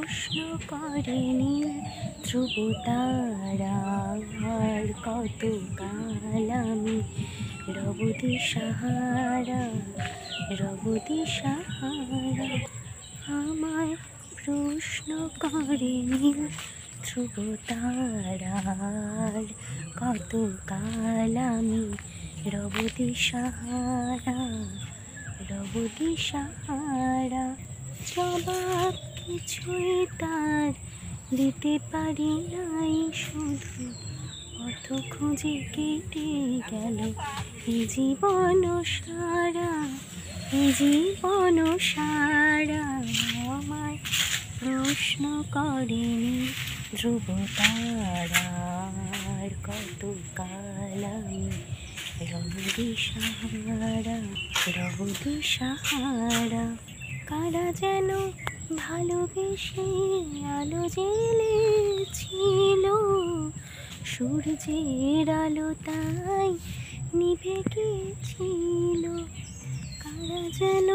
প্রশ্ন করেনি ধ্রুব তারা আর কত কাল আমি রব দিশাহারা রব দিশাহারা। আমায় প্রশ্ন করেনি ধ্রুব তারা আর কত কাল আমি রব দিশাহারা রব দিশাহারা। জবাব কিছুই তার দিতে পারি নাই, শুধু পথ খুঁজে কেটে গেল এ জীবন সারা এ জীবন সারা। আমায় প্রশ্ন করেনি ধ্রুব তারা আর কত কাল আমি রব দিশাহারা রব দিশাহারা। কারা যেন ভালোবেসে আলো জ্বেলেছিল, সূর্যের আলো তাই নিভে গিয়েছিল। কারা যেন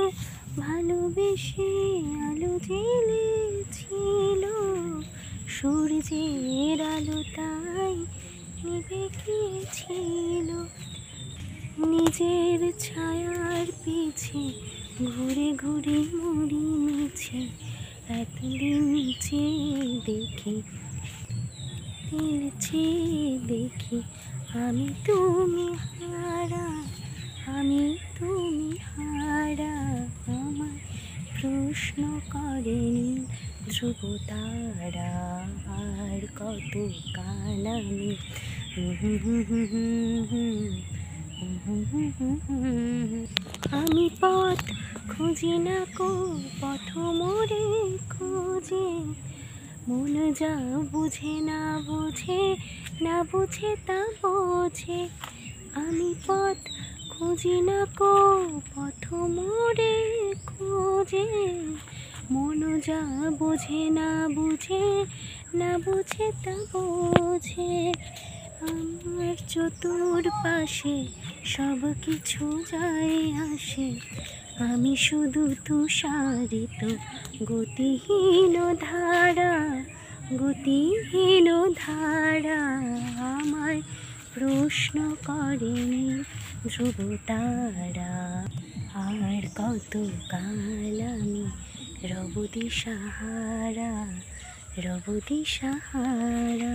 ভালোবেসে আলো জ্বেলেছিল, সূর্যের আলো তাই নিভে গিয়েছিল। নিজের ছায়ার পিছে ঘুরে ঘুরে মরি মিছে, এতদিন চেয়ে দেখি দিন চেয়ে দেখি আমি তুমি হারা আমি তুমি হারা। আমার প্রশ্ন করেনি ধ্রুব তারা আর কত কাল আমি আমি পথ খুঁজি না কো পথ মোরে খোঁজে, মন যা বুঝে না বুঝে না বুঝে তা বোঝে। আমি পথ খুঁজি না কো পথ মোরে খোঁজে, মন যা বুঝে না বুঝে না বুঝে তা বোঝে। আমার চতুর্পাশে সব কিছু যায় আসে, আমি শুধু তুষারিত গতিহীন ধারা গতিহীন ধারা। আমায় প্রশ্ন করেনি ধ্রুব তারা আর কত কাল আমি রব দিশাহারা রব দিশাহারা।